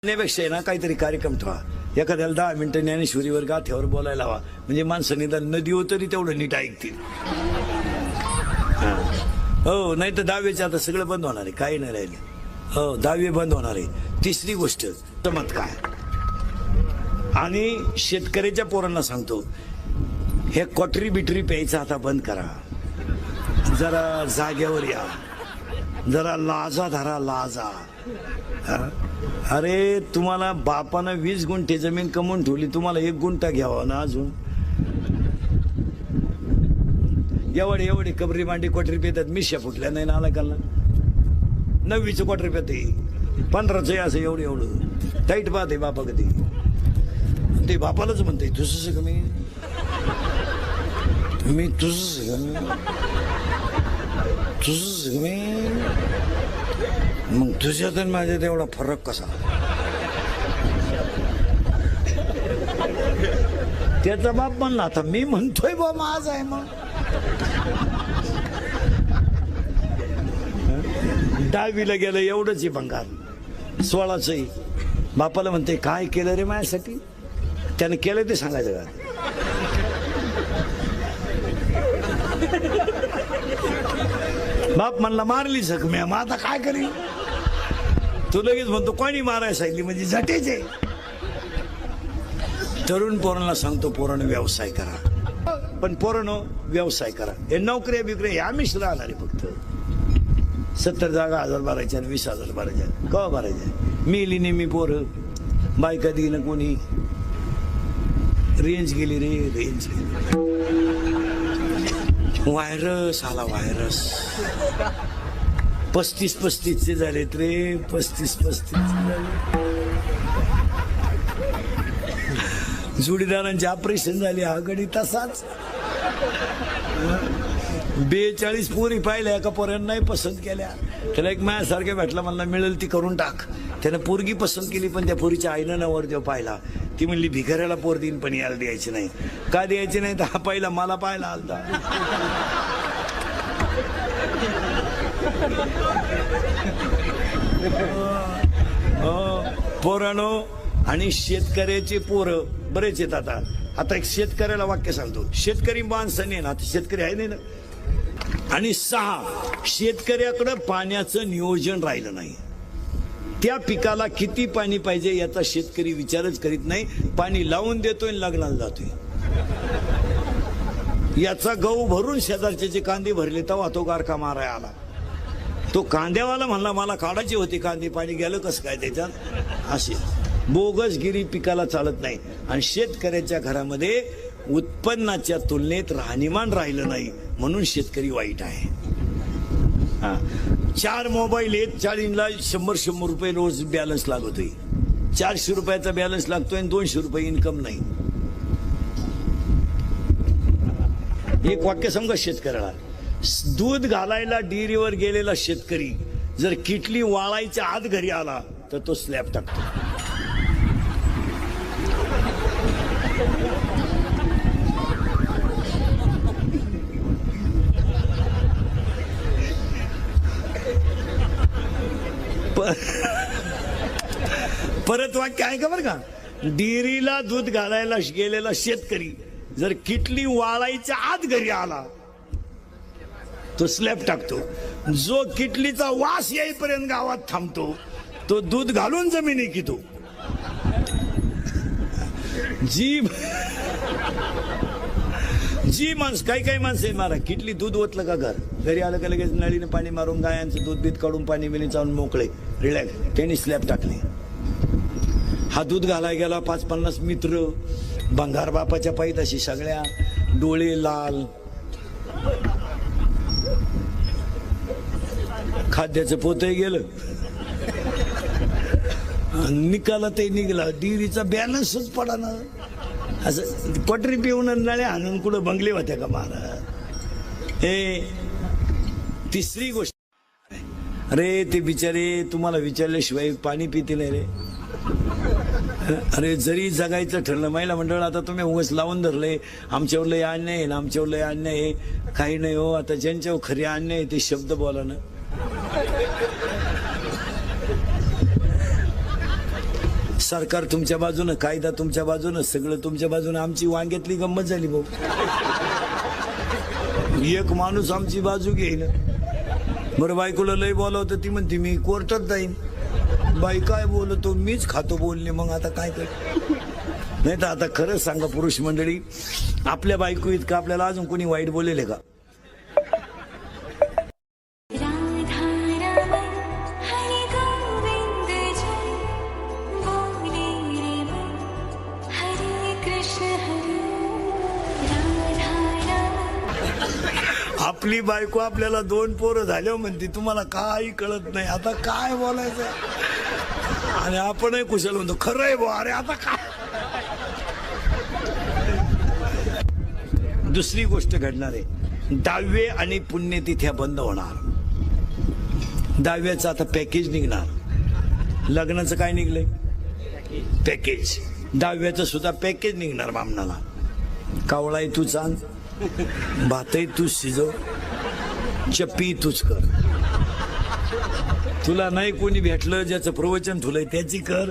त्यापेक्षा आहे ना काहीतरी कार्यक्रम ठेवा. एखाद्याला 10 मिनिटं ज्ञानेश्वरीवर गाथ्यावर बोलायला हवा, म्हणजे माणसं निदान नदीवर तरी तेवढं नीट ऐकतील. हो, नाही तर 10वीचे आता सगळं बंद होणार आहे, काही नाही राहिले. हो, 10वी बंद होणार आहे. तिसरी गोष्ट चमत्कार. आणि शेतकऱ्याच्या पोरांना सांगतो, हे क्वाटरी बिटरी प्यायचं आता बंद करा. जरा जाग्यावर या, जरा लाजा धरा, लाजा. अरे तुम्हाला बापानं 20 गुंठे जमीन कमवून ठेवली, तुम्हाला 1 गुंठा घ्यावा ना अजून. एवढे कबरी मांडी क्वाटरी पेतात, मिश्या फुटल्या नाही ना कल्ला. 9वीचं क्वाटरी पेते, 15चं असं एवढं टाईट पाहत आहे बापा. कधी ते बापालाच म्हणते तुझं का मी तुझं मग तुझ्यात आणि माझ्यात एवढा फरक कसा. त्याचा बाप म्हणला, आता मी म्हणतोय बा माझ आहे. मग 10वीला गेलं एवढंच आहे भंगार, 16चं. बापाला म्हणते काय केलं रे माझ्यासाठी. त्याने केलं ते सांगायचं का. बाप म्हणला मारली जखम्या, मग आता काय करील. तू लगेच म्हणतो कोणी मारायला सांगितली, म्हणजे झटेचे. तरुण पोरांना सांगतो, पोरांनो व्यवसाय करा. पण पोरांनो व्यवसाय करा. हे नोकऱ्या बिकऱ्या हे आम्हीच राहणार आहे. फक्त 70 जागा 1000 भरायच्या आणि 20,000 भरायच्या. कवा भरायच्या. मेली नेहमी पोरं, बायका दिली कोणी. रेंज गेली रे, रेंज गेली. व्हायरस आला, व्हायरस. 35-35चे झालेत रे, 35-35 झाले. जोडीदारांचे ऑपरेशन झाले. हा गडी तसाच. 42 पोरी पाहिल्या, एका पोरांना नाही पसंत केल्या. त्याला एक माझ्यासारख्या भेटला, मला मिळेल ती करून टाक. त्यानं पोरगी पसंत केली, पण त्या पोरीच्या आईनं नवरदेव पाहिला. ती म्हणली भिकाऱ्याला पोर देईन, पण याला द्यायची नाही. का द्यायची नाही, तर हा पहिला मला पाहायला आलता. पोरानो. आणि शेतकऱ्याचे पोरं बरेच आहेत. आता एक शेतकऱ्याला वाक्य सांगतो. शेतकरी माणसं नाही ना, शेतकरी आहे नाही ना. आणि 6 शेतकऱ्याकडं पाण्याचं नियोजन राहिलं नाही. त्या पिकाला किती पाणी पाहिजे याचा शेतकरी विचारच करीत नाही. पाणी लावून देतोय, लग्नाला जातोय. याचा गहू भरून शेजारचे कांदे भरले, तेव्हा तो गारखा माराय आला. तो कांद्यावाला म्हणला मला काढायची होती कांदे, पाणी गेलं कसं काय त्याच्यात. असे बोगसगिरी पिकाला चालत नाही. आणि शेतकऱ्याच्या घरामध्ये उत्पन्नाच्या तुलनेत राहणीमान राहिलं नाही, म्हणून शेतकरी वाईट आहे. 4 मोबाईल आहेत, 40ला 100 रुपये रोज बॅलन्स लागतोय. 400 रुपयाचा बॅलन्स लागतोय आणि 200 रुपये इन्कम नाही. एक वाक्य सांगा शेतकऱ्याला. दूध घालायला डेअरीवर गेलेला शेतकरी जर किटली वाळायच्या आत घरी आला तर तो स्लॅब टाकतो. परत वाक्य आहे का बरं का. डेअरीला दूध घालायला गेलेला शेतकरी जर किटली वाळायच्या आत घरी आला तो स्लॅब टाकतो. जो किटलीचा वास येईपर्यंत गावात थांबतो तो दूध घालून जमिनी कितो. जी माणसं काही माणसं मारा किटली दूध ओतलं का घरी आलं का लगेच नळीने पाणी मारून गायांचं दूध बीत काढून पाणी बिणी चावून मोकळे रिलॅक्स. त्यांनी स्लॅब टाकले. हा दूध घालायला गेला 50-50 मित्र भंगार बापाच्या पायीताशी सगळ्या, डोळे लाल. खाद्याचं पोतही गेलं, निकाला ते निघला. डेअरीचा बॅलन्सच पडा ना. असं क्वाटरी पिऊन नळ्या हाणून कुठं बंगले होत्या का महाराज. हे तिसरी गोष्ट. अरे ते बिचारे तुम्हाला विचारल्याशिवाय पाणी पिते नाही रे. अरे जरी जगायचं ठरलं, महिला मंडळ आता तुम्ही उगाच लावून धरले आमच्यावर लय अन्याय आहे ना, आमच्यावर लय अन्याय आहे. काही नाही हो, आता ज्यांच्यावर खरे अन्याय आहे ते शब्द बोला ना. सरकार तुमच्या बाजूनं, कायदा तुमच्या बाजूनं, सगळं तुमच्या बाजूनं. आमची वांग्यातली गंमत झाली भाऊ. एक माणूस आमची बाजू घेईन. बरं बायकोला लय बोलावतं, ती म्हणते मी कोर्टात जाईन. बाई काय बोलतो, मीच खातो बोलले. मग आता काय कर. नाही तर आता खरंच सांगा पुरुष मंडळी, आपल्या बायको इतकं आपल्याला अजून कोणी वाईट बोलेले का? आपली बायको आपल्याला 2 पोरं झाल्यावर म्हणते तुम्हाला काही कळत नाही, आता काय बोलायचं. आणि आपणही कुशल म्हणतो खरंय बो, अरे आता काय. दुसरी गोष्ट घडणार आहे, 10वे आणि पुण्यतिथ्या बंद होणार. 10व्याचं आता पॅकेज निघणार. लग्नाचं काय निघलंय? पॅकेज. 10व्याचं सुद्धा पॅकेज निघणार बामणाला. कावळाही तूच आण, भातही तूच शिजव, चप्पी तूच कर. तुला नाही कोणी भेटलं ज्याचं प्रवचन तुला त्याची कर.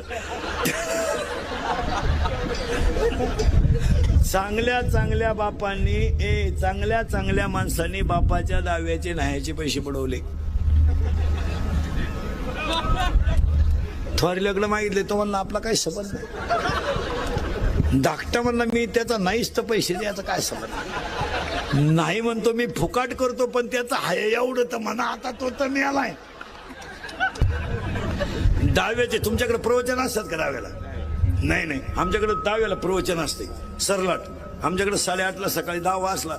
चांगल्या चांगल्या बापांनी चांगल्या चांगल्या माणसांनी बापाच्या 10व्याचे न्हायचे पैसे पडवले. थोर लग्न मागितले तो म्हणला आपला काही संबंध नाही. धाकटा म्हणला मी त्याचा नाहीच तर पैसे द्यायचा काय संबंध नाही. म्हणतो मी फुकाट करतो पण त्याचा हाय एवढं तर म्हणा. आता तो तर मिळालाय. 10व्याचे तुमच्याकडे प्रवचन असतात का 10व्याला? नाही, आमच्याकडे 10व्याला प्रवचन असते सरलाट. आमच्याकडे 8:30ला सकाळी 10 वाजला,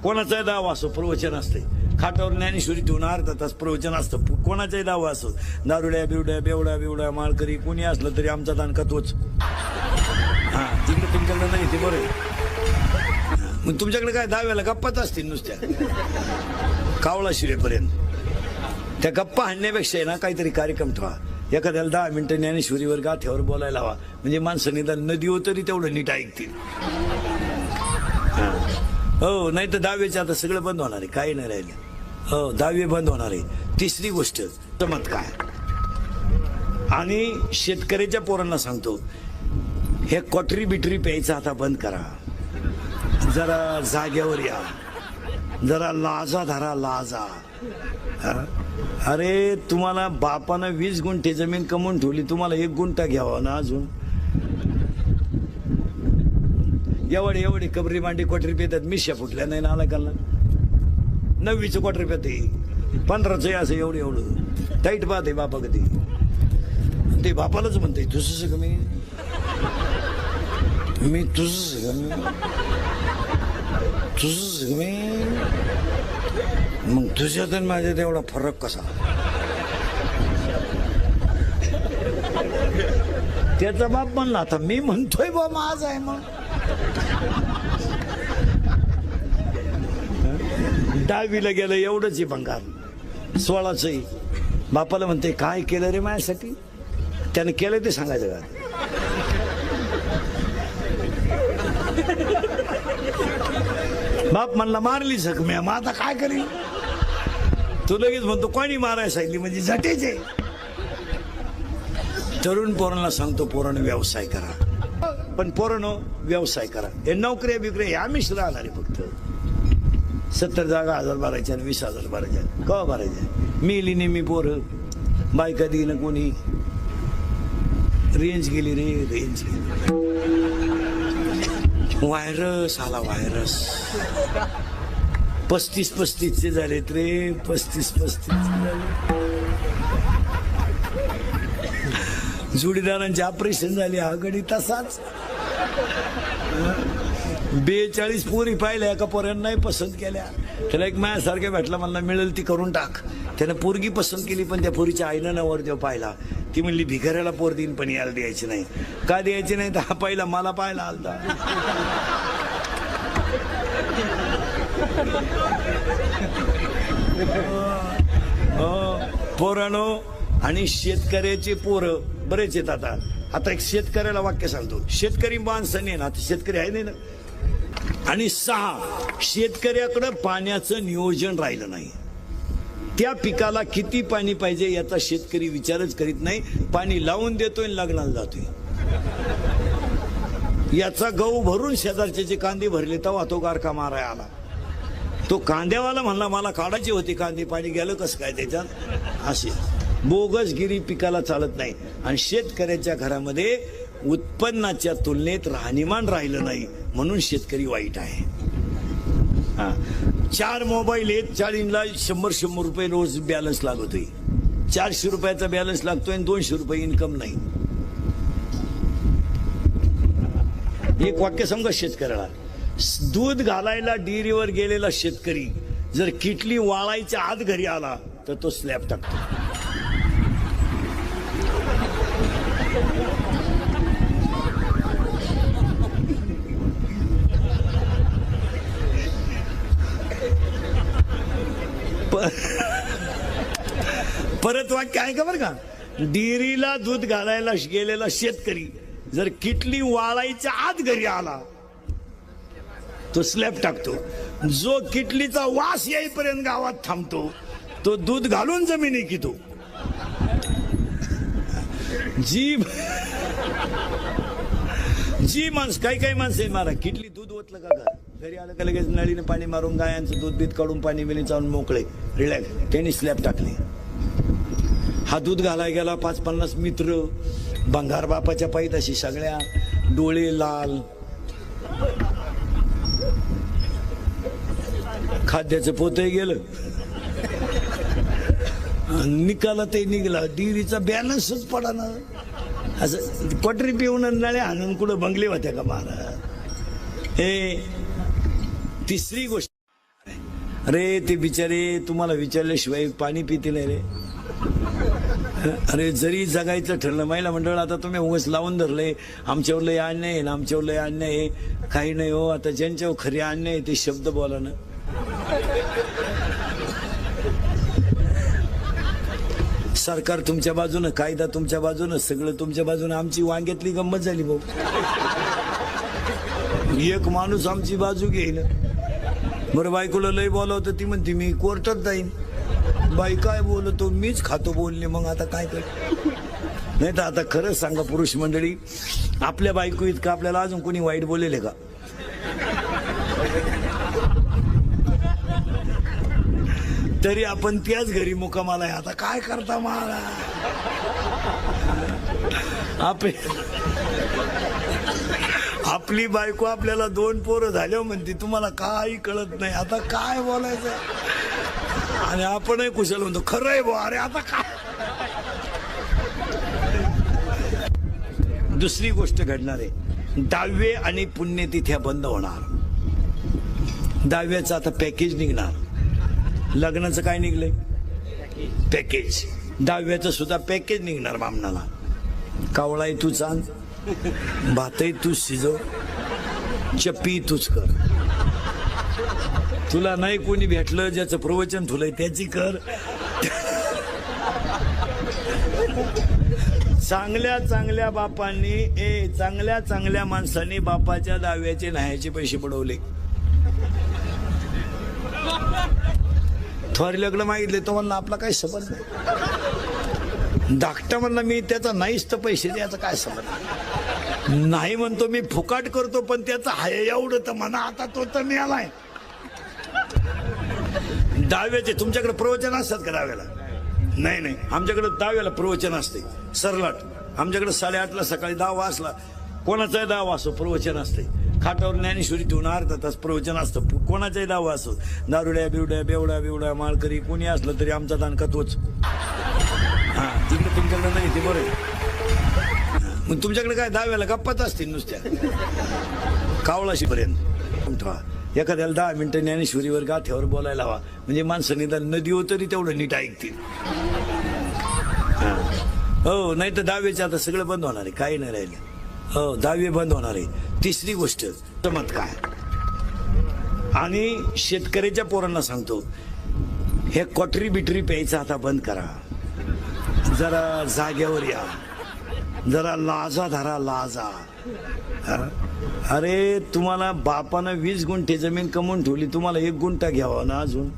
कोणाचाही 10 वाजतो प्रवचन असते. खाटावर ज्ञानेश्वरी ठेवून अर्धा तास प्रवचन असतं. कोणाचाही 10 वाजतो. दारुड्या बिवड्या बेवड्या माळकरी कोणी असलं तरी आमचा दानका तोच. हा, तिकडे तुमच्याकडे नाही ते बरं. मग तुमच्याकडे काय 10व्याला गप्पाच असतील नुसत्या कावळा शिरेपर्यंत. त्या गप्पा हाणण्यापेक्षा ना काहीतरी कार्यक्रम ठेवा. एखाद्याला 10 मिनिटं ज्ञानेश्वरीवर गाथ्यावर बोलायला हवा, म्हणजे माणसं निदान नदीवर तरी तेवढं नीट ऐकतील. हो, नाही तर 10व्याचे आता सगळं बंद होणार आहे, काही नाही राहिलं. हो, 10वी बंद होणार आहे. तिसरी गोष्ट चमत्कार. आणि शेतकऱ्याच्या पोरांना सांगतो, हे क्वाटरी बिटरी प्यायचं आता बंद करा. जरा जाग्यावर या, जरा लाजा धरा, लाजा. अरे तुम्हाला बापानं 20 गुंठे जमीन कमवून ठेवली, तुम्हाला 1 गुंठा घ्यावा ना अजून. एवढे कबरी मांडी क्वाटरी पेतात. मिश्या फुटल्या नाही ना, आला काला 9वीचं क्वाटरी पेते, 15चं असं एवढं टाईट पाहते बापा. कधी ते बापालाच म्हणते तुझं सगळं मी तुझं सगळं मग तुझ्यात आणि माझ्यात एवढा फरक कसा? त्याचा बाप म्हणला आता मी म्हणतोय बा माझ आहे. मग 10वीला गेलं एवढंच आहे भंगार. 16चं बापाला म्हणते काय केलं रे माझ्यासाठी? त्यानं केलं ते सांगायचं का? बाप म्हणला मारली जखम्या, मग आता काय करी? तू लगेच म्हणतो कोणी मारायला सांगितली म्हणजे झटेचे. तरुण पोरांना सांगतो पोरानं व्यवसाय करा. पण पोरानं व्यवसाय करा. हे नोकऱ्या बिकऱ्या आम्हीच राहणार आहे. फक्त 70 जागा 1000 भरायच्या आणि 20,000 भरायच्या. कवा भरायच्या? मिली नेहमी पोरं, बायका देईन कोणी. रेंज गेली रे, रेंज गेली. व्हायरस आला, व्हायरस. 35-35चे झालेत रे, 35-35 झाले. जोडीदारांचे ऑपरेशन झाले. हा गडी तसाच. 42 पोरी पाहिल्या, एका पोरांना नाही पसंत केल्या. त्याला एक माझ्यासारख्या भेटला, मला मिळेल ती करून टाक. त्यानं पोरगी पसंत केली, पण त्या पोरीच्या आईनं नवरदेव पाहिला. ती म्हणली भिकाऱ्याला पोर देईन पण याला द्यायची नाही. का द्यायची नाही? तर हा पहिला मला पाहायला आलता. पोरानो, आणि शेतकऱ्याचे पोरं बरेच आहेत. आता एक शेतकऱ्याला वाक्य सांगतो. शेतकरी माणसं नाही ना, आता शेतकरी आहे नाही ना. आणि 6 शेतकऱ्याकडं पाण्याचं नियोजन राहिलं नाही. त्या पिकाला किती पाणी पाहिजे याचा शेतकरी विचारच करीत नाही. पाणी लावून देतोय, लग्नाला जातोय. याचा गहू भरून शेजारचे कांदे भरले तेव्हा तो गारका माराय आला. तो कांद्यावाला म्हणला मला काढायची होती कांदे, पाणी गेलं कसं काय त्याच्यात. अशी बोगसगिरी पिकाला चालत नाही. आणि शेतकऱ्याच्या घरामध्ये उत्पन्नाच्या तुलनेत राहणीमान राहिलं नाही म्हणून शेतकरी वाईट आहे. 4 मोबाईल आहेत, 4ला 100 रुपये रोज बॅलन्स लागतोय. 400 रुपयाचा बॅलन्स लागतोय आणि 200 रुपये इन्कम नाही. एक वाक्य समजा शेतकऱ्याला, दूध घालायला डेअरीवर गेलेला शेतकरी जर किटली वाळायच्या आत घरी आला तर तो स्लॅब टाकतो. परत वाक्य आहे का बरं का, डेअरीला दूध घालायला गेलेला शेतकरी जर किटली वाळायच्या आत घरी आला तो स्लॅब टाकतो. जो किटलीचा वास येईपर्यंत गावात थांबतो तो दूध घालून जमिनी कितो. जी माणसं काही माणसं मारा किटली दूध ओतलं का घरी आलं का लगेच नळीने पाणी मारून गायांचं दूध बीत काढून पाणी बिणी चालून मोकळे रिलॅक्स त्यांनी स्लॅब टाकले. हा दूध घालाय गेला 50-50 मित्र भंगार बापाच्या पायीत सगळ्या डोळे लाल, खाद्याचं पोतही गेलं, निकाला ते निघला, डेअरीचा बॅलन्सच पडाना. असं पटरी पिऊन नळ्या आणून कुठं बंगले होत्या का महाराज. हे तिसरी गोष्ट, अरे ते बिचारे तुम्हाला विचारल्याशिवाय पाणी पिते नाही रे. अरे जरी जगायचं ठरलं महिला मंडळ आता तुम्ही उगाच लावून धरले आमच्यावर लय अन्याय आहे ना, आमच्यावर लय अन्याय आहे. काही नाही हो, आता ज्यांच्यावर खरे अन्याय आहे ते शब्द बोला ना. सरकार तुमच्या बाजूनं, कायदा तुमच्या बाजूनं, सगळं तुमच्या बाजूनं. आमची वांग्यातली गंमत झाली भाऊ. एक माणूस आमची बाजू घेईल. बरं बायकोला लय बोलावतं ती म्हणते मी कोर्टात जाईन. बाई काय बोलतो, मीच खातो बोलले. मग आता काय कर. नाही तर आता खरंच सांगा पुरुष मंडळी, आपल्या बायको इतकं आपल्याला अजून कोणी वाईट बोलेले का. तरी आपण त्याच घरी मुक्कामाला आहे. आता काय करता मला. आपली बायको आपल्याला 2 पोरं झाल्यावर म्हणते तुम्हाला काही कळत नाही. आता काय बोलायचं. आणि आपणही कुशल म्हणतो खरंय बो. अरे आता काय. दुसरी गोष्ट घडणार आहे, दहावे आणि पुण्यतिथ्या बंद होणार. दहाव्याचं आता पॅकेज निघणार. लग्नाचं काय निघलंय पॅकेज, 10व्याचं सुद्धा पॅकेज निघणार बामणाला. कावळाही तू चांद, भातही तूच शिजव, चप्पी तूच कर. तुला नाही कोणी भेटलं ज्याचं प्रवचन ठुलंय त्याची कर. चांगल्या बापांनी चांगल्या माणसांनी बापाच्या 10व्याचे न्हायचे पैसे पडवले. थोरी लग्न मागितले तो म्हणला आपला काय संबंध नाही. धाकटा म्हणला मी त्याचा नाहीच तर पैसे द्यायचा काय संबंध नाही. म्हणतो मी फुकाट करतो पण त्याचा हाय एवढं तर म्हणा. आता तो तर मिळालाय. 10व्याचे तुमच्याकडे प्रवचन असतात का 10व्याला. नाही आमच्याकडे 10व्याला प्रवचन असते सरलाट. आमच्याकडे 8:30ला सकाळी 10 वाजला कोणाचाही 10 वाजतो प्रवचन असते. खाटावर ज्ञानेश्वरी ठेवून अर्धा तास प्रवचन असतं. कोणाचाही 10 वाजतो. दारुड्या बिवड्या बेवडा माळकरी कोणी असलं तरी आमचा दानका तोच. हा तिकडे तुमच्याकडे नाही ते बरं. मग तुमच्याकडे काय 10व्याला गप्पाच असतील नुसत्या कावळाशी पर्यंत. एखाद्याला 10 मिनिटं ज्ञानेश्वरीवर गाठ्यावर बोलायला हवा म्हणजे माणसं निदान नदीवर तरी तेवढं नीट ऐकतील. हो नाही तर 10व्याचे आता सगळं बंद होणार आहे. काही नाही राहिलं. हो 10वी बंद होणार आहे. तिसरी गोष्ट चमत्कार. आणि शेतकऱ्याच्या पोरांना सांगतो हे क्वाटरी बिटरी प्यायचं आता बंद करा. जरा जाग्यावर या. जरा लाजा धरा लाजा. अरे तुम्हाला बापानं 20 गुंठे जमीन कमवून ठेवली. तुम्हाला 1 गुंठा घ्यावा ना अजून.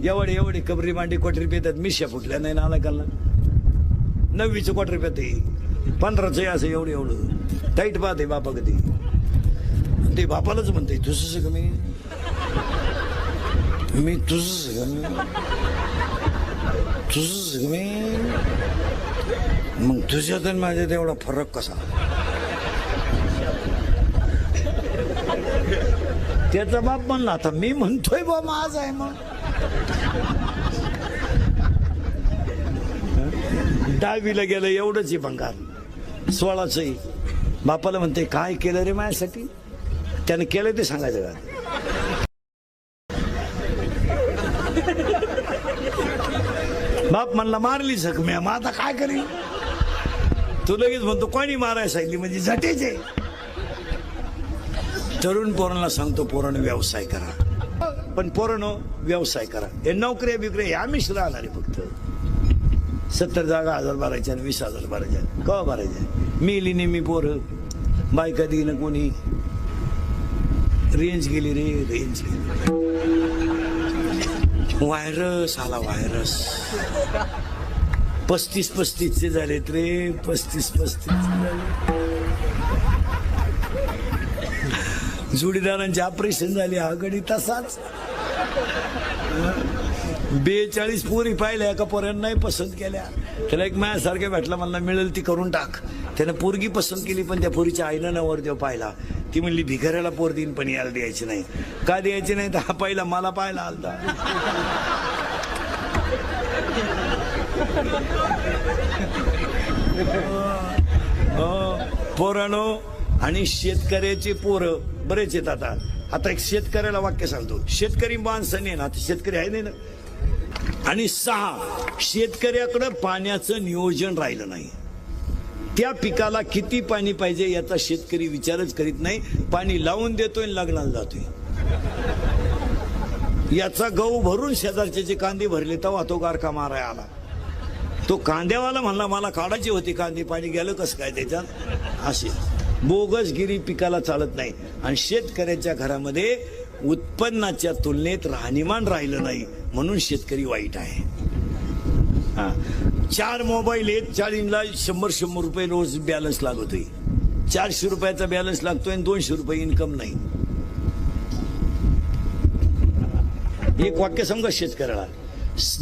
एवढे कबरी मांडी क्वाटरी पेतात. मिश्या फुटल्या नाही नाला काला 9वीचं क्वार्टर पेते 15चं असं एवढं एवढं टाईट पाहते बापा कधी ते बापालाच म्हणते तुझंच का मी तुझंच का मी मग तुझ्यात आणि माझ्यात एवढा फरक कसा त्याचा बाप म्हणला आता मी म्हणतोय बा माझ आहे मग 10वीला गेलं एवढंच आहे भंगार 16चं बापाला म्हणते काय केलं रे माझ्यासाठी त्याने केलं ते सांगायचं का बाप म्हणला मारली जखम्या मग आता काय करेल तू लगेच म्हणतो कोणी मारायला सांगितली म्हणजे झटेचे तरुण पोरांना सांगतो पोरानं व्यवसाय करा पण पोरानं व्यवसाय करा हे नोकऱ्या बिकऱ्या आम्हीच राहणार आहे फक्त 70 जागा 1000 भरायच्या आणि 20,000 भरायच्या कवा भरायच्या मिली नेहमी पोरं बायका देईन कोणी रेंज गेली रे रेंज गेली व्हायरस आला व्हायरस 35-35चे झालेत रे 35 झाले जोडीदारांचे ऑपरेशन झाले हा गडी तसाच 42 पोरी पाहिल्या एका पोरांना नाही पसंत केल्या त्याला एक माझ्यासारख्या भेटला मला मिळेल ती करून टाक त्यानं पोरगी पसंत केली पण त्या पोरीच्या आईनं नवरदेव पाहिला ती म्हणली भिकाऱ्याला पोर देईन पण याला द्यायची नाही का द्यायची नाही तर हा पहिला मला पाहायला आलता पोरानो आणि शेतकऱ्याचे पोरं बरेच आहेत आता एक शेतकऱ्याला वाक्य सांगतो शेतकरी माणसं नाही ना आता शेतकरी आहे नाही ना आणि 6 शेतकऱ्याकडं पाण्याचं नियोजन राहिलं नाही त्या पिकाला किती पाणी पाहिजे याचा शेतकरी विचारच करीत नाही पाणी लावून देतोय लग्नाला जातोय याचा गहू भरून शेजारचे कांदे भरले तेव्हा तो गारका माराय आला तो कांद्यावाला म्हणला मला काढायची होती कांदे पाणी गेलं कसं काय त्याच्यात असे बोगसगिरी पिकाला चालत नाही आणि शेतकऱ्याच्या घरामध्ये उत्पन्नाच्या तुलनेत राहणीमान राहिलं नाही म्हणून शेतकरी वाईट आहे 4 मोबाईल आहेत 40ला 100 रुपये रोज बॅलन्स लागतोय 400 रुपयाचा बॅलन्स लागतोय आणि 200 रुपये इन्कम नाही एक वाक्य समजा शेतकऱ्याला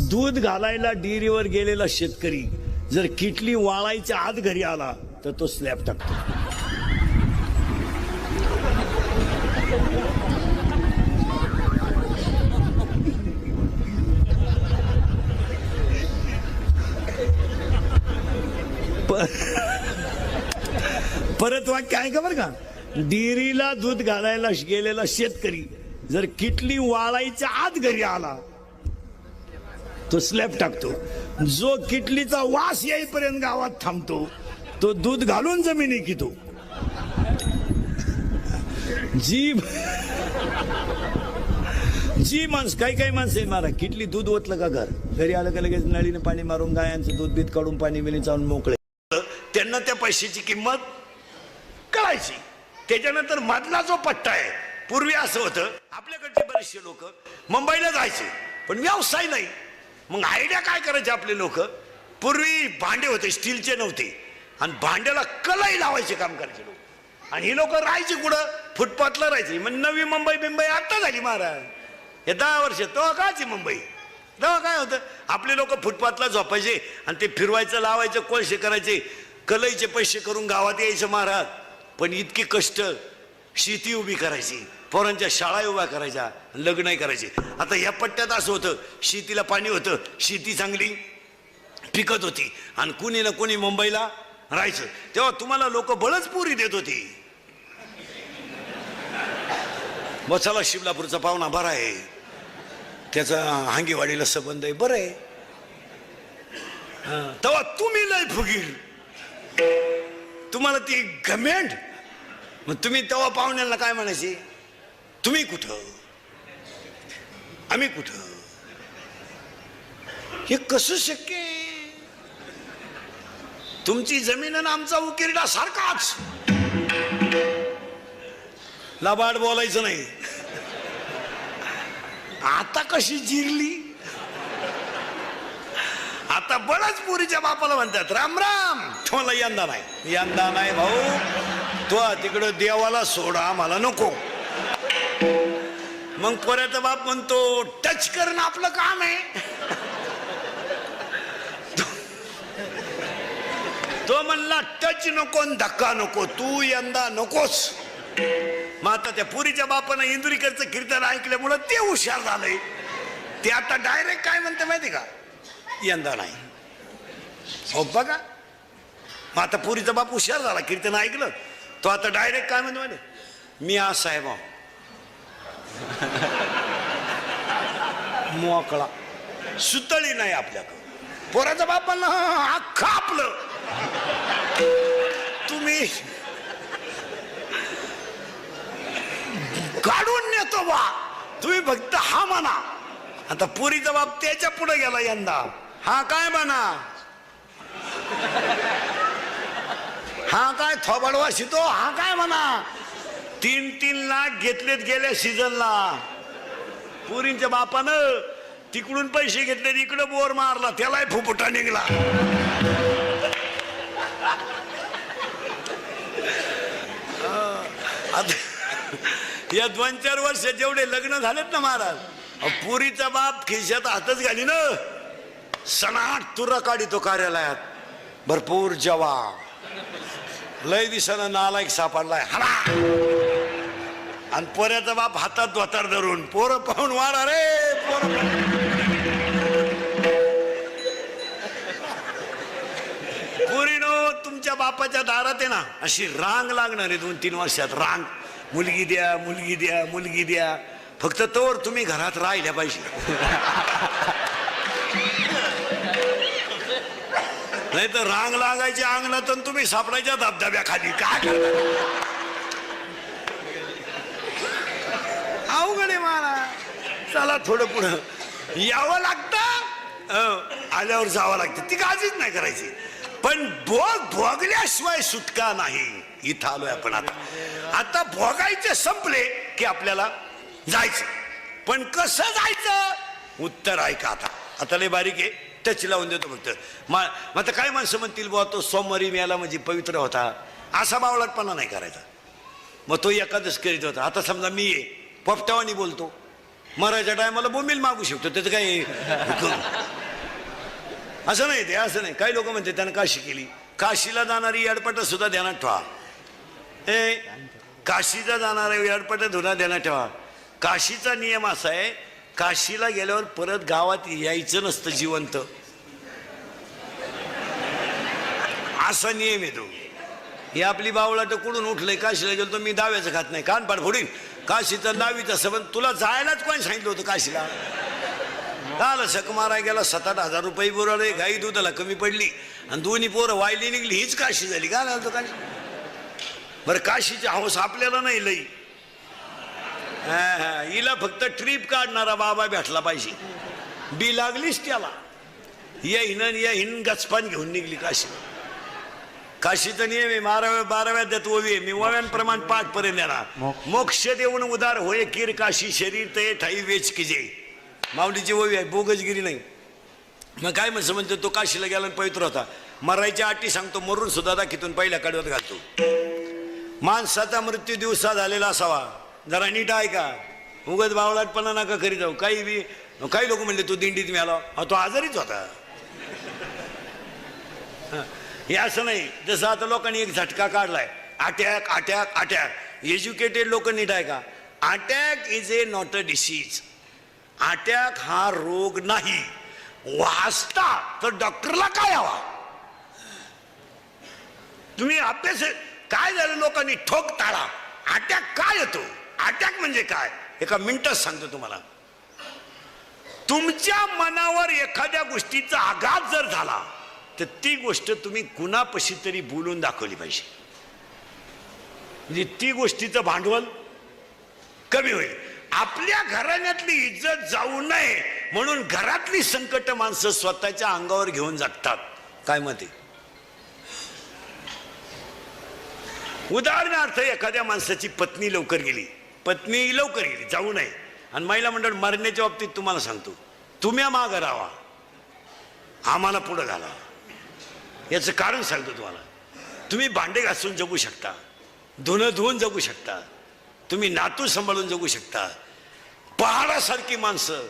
दूध घालायला डेअरीवर गेलेला शेतकरी जर किटली वाळायच्या आत घरी आला तर तो स्लॅब टाकतो परत वाक्य आहे का बरं का डेअरीला दूध घालायला गेलेला शेतकरी जर किटली वाळायच्या आत घरी आला तो स्लॅब टाकतो जो किटलीचा वास येईपर्यंत गावात थांबतो तो दूध घालून जमिनी कितो जी माणसं काही माणसं मारा किटली दूध ओतलं का घरी आलं का लगेच नळीने पाणी मारून गायांचं दूध बीत काढून पाणी बिणी चालून मोकळे त्यांना त्या पैशाची किंमत कळायची त्याच्यानंतर मधला जो पट्टा आहे पूर्वी असं होतं आपल्याकडचे बरेचसे लोक मुंबईला जायचे पण व्यवसाय नाही मग आयडिया काय करायचे आपले लोक पूर्वी भांडे होते स्टीलचे नव्हते आणि भांड्याला कलाई लावायचे काम करायचे लोक आणि ही लोक राहायची कुठं फुटपाथला राहायची मग नवी मुंबई आता झाली महाराज हे 10 वर्ष तेव्हा काची मुंबई तेव्हा काय होतं आपले लोक फुटपाथला झोपायचे आणि ते फिरवायचं लावायचं कोळशे करायचे कलईचे पैसे करून गावात यायचं महाराज पण इतके कष्ट शेती उभी करायची पोरांच्या शाळा उभ्या करायच्या लग्नही करायचे आता या पट्ट्यात असं होतं शेतीला पाणी होतं शेती चांगली पिकत होती आणि कुणी ना कोणी मुंबईला राहायचं तेव्हा तुम्हाला लोक बळच पुरी देत होती चला शिवलापूरचा पाहुणा बरा आहे त्याचा हांगेवाडीला संबंध आहे बरं आहे तेव्हा तुम्ही लय फुगीर तुम्हाला ती घमेंड मग तुम्ही तेव्हा पाहुण्याला काय म्हणायचे तुम्ही कुठं आम्ही कुठं हे कसं शक्य आहे तुमची जमीन आणि आमचा उकिरडा सारखाच लबाड बोलायचं नाही आता कशी जिरली आता बळच पुरीच्या बापाला म्हणतात राम राम. तुम्हाला यंदा नाही भाऊ, तो तिकडं देवाला सोडा, आम्हाला नको. मग पोऱ्याचा बाप म्हणतो टच करणं आपलं काम आहे. तो म्हणला टच नको धक्का नको, तू यंदा नकोस. मग आता त्या पुरीच्या बापानं इंदुरीकरचं कीर्तन ऐकल्यामुळं ते हुशार झालंय. ते आता डायरेक्ट काय म्हणते माहिती का, यंदा नाही. हो बघा, मग आता पुरीचा बाप हुशार झाला, कीर्तन ऐकलं, तो आता डायरेक्ट काय म्हणतो माहिती, मी आज साहेब मोकळा, सुतळी नाही आपल्याकडं. पोराचा बाप म्हणला अख्खा आपलं, तुम्ही काढून नेतो बा, तुम्ही फक्त हा म्हणा. आता पुरीचा बाप त्याच्या पुढे गेला यंदा, हा काय म्हणा, हा काय थोबाडवा शितो, हा काय म्हणा. 3-3 लाख घेतलेत गेल्या सीझनला. पुरींच्या बापानं तिकडून पैसे घेतले, इकडं बोर मारला, त्यालाही फुफुटा निघला. या 2-4 वर्ष जेवढे लग्न झालेत ना महाराज, पुरीचा बाप खिशात हातच घाली ना, सणाट तुरा काढी तो कार्यालयात. भरपूर जवा, लय दिसानं नालायक सापडलाय हला. आणि पोऱ्याचा बाप हातात धोतर धरून, पोरं पाहून वाढा रे पोरं. पुरीनो तुमच्या बापाच्या दारात आहे ना अशी रांग लागणार आहे 2-3 वर्षात. रांग, मुलगी द्या मुलगी द्या मुलगी द्या. फक्त तोवर तुम्ही घरात राहिल्या पाहिजे. नाही तर रांग लागायची अंगणात, तुम्ही सापडायच्या धबधब्याखाली. काय करता, अवघड आहे महाराज. चला थोडं पुढं यावं लागतं, आल्यावर जावं लागतं, ती काळजीच नाही करायची. पण भोगल्याशिवाय सुटका नाही. इथं आलोय आपण आता भोगायचे संपले की आपल्याला जायचं. पण कसं जायचं, उत्तर ऐका. आता लय बारीक आहे, टच लावून देतो फक्त. मग आता काय माणसं म्हणतील, बुवा तो सोमवारी मिळाला म्हणजे पवित्र होता, असा बावळटपणा नाही करायचा. मग तो एकादश करीत होता. आता समजा मी आहे पोपटावानी बोलतो, मरायच्या टायमाला बोंबील मागू शकतो, त्याचं काही असं नाही. ते असं नाही. काही लोक म्हणते त्यानं काशी केली. काशीला जाणारी अडपट सुद्धा ध्यानात ठेवा. काशीला जाणाऱ्या अडपट सुद्धा ध्यानात ठेवा. काशीचा नियम असा आहे, काशीला गेल्यावर परत गावात यायचं नसतं जिवंत, असा नियम येतो. ही आपली बावळाट कुठून उठलंय, काशीला गेलो तर मी दाव्याचं खात नाही, कानपाड फोडीन. काशीचं दावीचं संबंध, तुला जायलाच कोणी सांगितलं होतं काशीला. झालं शक मारा गेला, 7-8 हजार रुपये बुराले, गाई दुधाला कमी पडली आणि दोन्ही पोरं वायली निघली, हीच काशी झाली. काय झालं काशी? बरं काशीची हौस आपल्याला नाही लई. हिला फक्त ट्रिप काढणारा बाबा भेटला पाहिजे. बी लागलीच त्याला, या हिन गचपान घेऊन निघली काशी. काशीचा नियम आहे, 12व्या त्यात ओवी आहे. मी ओव्यांप्रमाण 5 पर्यंत येणार. मोक्ष देऊन उदार होय कीर काशी, शरीर ते ठाई वेच किजे. माऊलीची ओवी आहे, बोगसगिरी नाही. मग काय म्हणतो, तो काशीला गेला पवित्र होता. मरायच्या अटी सांगतो, मरून सुद्धा दाखीतून पहिल्या कडव्यात घालतो. माणसाचा मृत्यू दिवसा झालेला असावा. जरा नीट ऐका, उगाच बावळाटपणा नका करीत जाऊ. काही लोक म्हणले तो दिंडीत मिळाला, तो आजारीच होता. हे असं नाही. जसं आता लोकांनी एक झटका काढलाय, अटॅक अटॅक अटॅक. एज्युकेटेड लोक नीट ऐका, attack is a not a disease. Attack हा रोग नाही. वाचता तर डॉक्टरला काय हवा. तुम्ही अभ्यास काय झालं, लोकांनी ठोक टाळा. अटॅक काय येतो, अटॅक म्हणजे काय, एका मिनिटात सांगतो तुम्हाला. तुमच्या मनावर एखाद्या गोष्टीचा आघात जर झाला तर ती गोष्ट तुम्ही कुणापाशी तरी बोलून दाखवली पाहिजे, म्हणजे ती गोष्टीचं भांडवल कमी होईल. आपल्या घराण्यातली इज्जत जाऊ नये म्हणून घरातली संकट माणसं स्वतःच्या अंगावर घेऊन जगतात. काय मते? उदाहरणार्थ एखाद्या माणसाची पत्नी लवकर गेली, जाऊ नये. आणि महिला मंडळ मरण्याच्या बाबतीत तुम्हाला सांगतो, तुम्ही मागं राहा. आम्हाला पुढं घाला. याचं कारण सांगतो तुम्हाला. तुम्ही भांडे घासून जगू शकता, धुणं धुवून जगू शकता, तुम्ही नातू सांभाळून जगू शकता. पहाडासारखी माणसं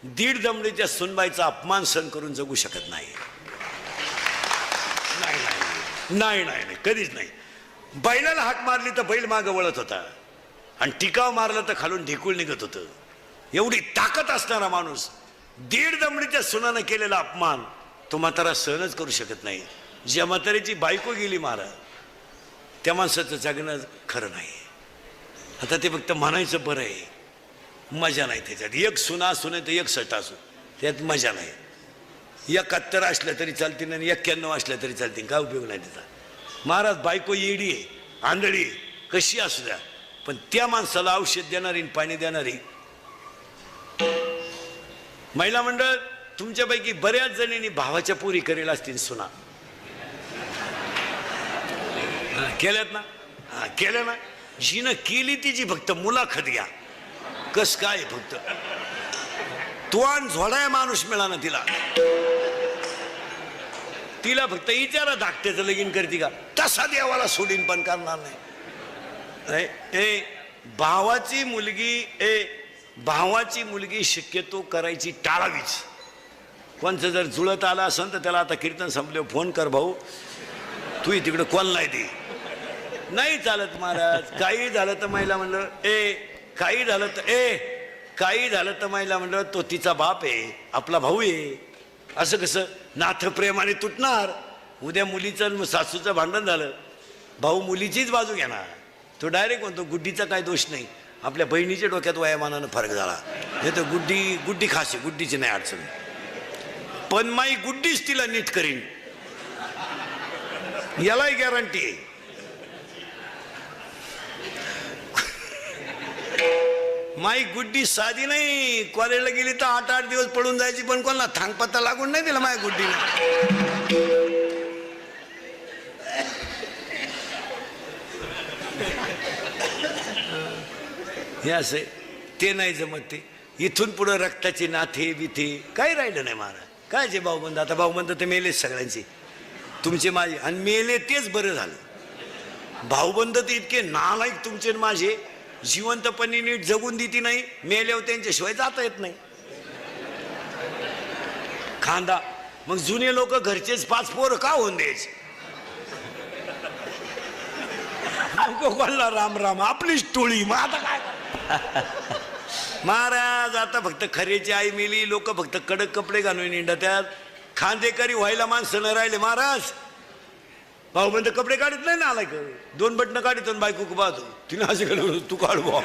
दीड दमडीच्या सुनबाईचा अपमान सहन करून जगू शकत नाही. नाही नाही नाही, कधीच नाही. बैलाला हाक मारली तर बैल मागं वळत होता आणि टिकाव मारलं तर खालून ढेकूळ निघत होतं. एवढी ताकद असणारा माणूस दीड दमडीच्या सुनानं केलेला अपमान तो म्हातारा सहनच करू शकत नाही. ज्या म्हातारीची बायको गेली मारा, त्या माणसाचं जगणं खरं नाही. आता ते फक्त म्हणायचं बरं आहे, मजा नाही त्याच्यात. एक सुना सुने तर एक सट असू, त्यात मजा नाही. 71 असल्या तरी चालतील आणि 91 असल्या तरी चालतील, काय उपयोग नाही त्याचा. महाराज बायको येडी आहे, आंधळी आहे, कशी असू द्या, पण त्या माणसाला औषध देणारी पाणी देणारी महिला मंडळ तुमच्यापैकी बऱ्याच जणींनी भावाच्या पुरी करेल असतील सुना. केल्यात ना? हा केल्या ना. जिनं केली तिची फक्त मुलाखत घ्या. कस काय फक्त तुआन झोडाय माणूस मिळाला तिला. तिला फक्त विचारा धाकट्याचं लगीन करते का, तसा देवाला सोडीन पण करणार नाही. भावाची मुलगी शक्यतो करायची टाळावीच. कोणचं जर जुळत आलं असेल तर त्याला आता कीर्तन संपले फोन कर, भाऊ तू तिकडं कोण नाही दे. नाही चालत महाराज. काही झालं तर महिला म्हणलं काही झालं तर महिला म्हणलं तो तिचा बाप आहे, आपला भाऊ आहे. असं कसं नाथ प्रेमाने तुटणार. उद्या मुलीचं सासूचं भांडण झालं, भाऊ मुलीचीच बाजू घेणार. तो डायरेक्ट म्हणतो गुड्डीचा काय दोष नाही, आपल्या बहिणीच्या डोक्यात वयामानानं फरक झाला. हे तर गुड्डी खाशी, गुड्डीची नाही अडचण, पण माई गुड्डीच तिला नीट करीन यालाही गॅरंटी आहे. माई गुड्डी साधी नाही. कॉलेजला गेली तर 8-8 दिवस पडून जायची, पण कोणाला थांगपत्ता लागून नाही दिला माय गुड्डीला. हे असे ते नाही जमत. ते इथून पुढे रक्ताचे नाथे बिथे काही राहिलं नाही महाराज. काय जे भाऊबंद, आता भाऊबंद ते मेलेच सगळ्यांचे, तुमचे माझे, आणि मेले तेच बरं झालं. भाऊबंद ते इतके नालायक तुमचे माझे, जिवंतपणी नीट जगून देती नाही, मेल्यावर त्यांच्याशिवाय जाता येत नाही. खांदा मग जुने लोक घरचेच 5 पोरं का होऊन द्यायचे. कोणाला राम राम आपलीच टोळी. मग आता काय महाराज, आता फक्त खरेची आई मेली, लोक फक्त कडक कपडे घालून निंडत्यात. खांदेकरी व्हायला माणसं न राहिले महाराज. भाऊबंद कपडे काढत नाही ना, आलाय 2 बटणं काढतो बायको पाहतो, तिने असे तू काढू.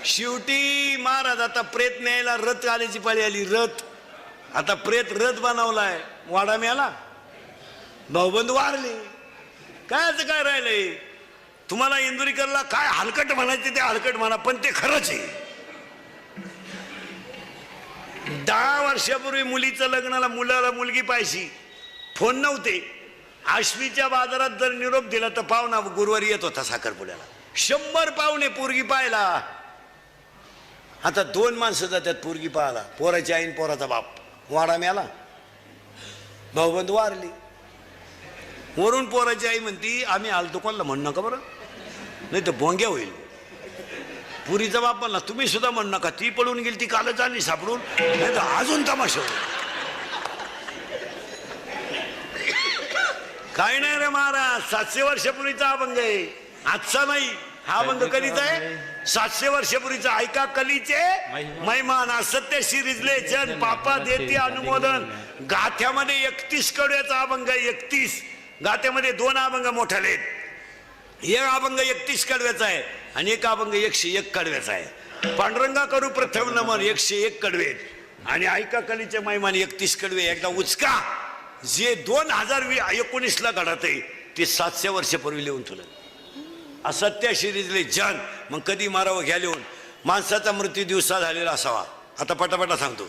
शेवटी महाराज आता प्रेत न्यायला रथ आल्याची पाळी आली. रथ आता प्रेत रथ बनवलाय, वाडा मिळाला, भाऊबंद वारले. काय असं काय राहिलंय. तुम्हाला इंदुरीकरला काय हलकट म्हणायचे ते हलकट म्हणा, पण ते खरंच आहे. 10 वर्षापूर्वी मुलीचं लग्नाला मुलाला मुलगी पाहिजे, फोन नव्हते. आश्वीच्या बाजारात जर निरोप दिला तर पाहुणा गुरुवारी येत होता साखरपुड्याला. 100 पाहुणे पोरगी पाहायला. आता 2 माणसं जातात पोरगी पाहायला, पोराची आईन पोराचा बाप. वाडा मिळाला, भाऊबंद वारली. वरून पोराची आई म्हणती आम्ही आलतो, कोणाला म्हणू नका बरं, नाही तर भोंग्या होईल. पुरीचा बाप म्हणला तुम्ही सुद्धा म्हणू नका, ती पळून गेली, ती कालच आली सापडून, नाही तर अजून तमाशा होईल. काय नाही रे महाराज, 700 वर्षापूर्वीचा अभंग आहे, आजचा नाही. हा अभंग कधीचा आहे? 700 वर्षापूर्वीचा. ऐका कलीचे महिमान, असत्य शिरिजले जन, पापा देते अनुमोदन. गाथ्यामध्ये 31 कडव्याचा अभंग आहे. 31 गाथ्यामध्ये 2 अभंग मोठाले आहेत. एक अभंग 31 कडव्याचा आहे आणि एक अभंग 101 कडव्याचा आहे. पांडुरंगा करू प्रथम नमन, 101 कडवे. आणि ऐका कलीचे महिमान 31 कडवे. एकदा उचका. जे 2019ला घडत आहे ते 700 वर्षापूर्वी लिहून तुला. असत्य शिरीजले जन, मग कधी मारावं घ्या लिहून. माणसाचा मृत्यू दिवसा झालेला असावा. आता पटापटा सांगतो.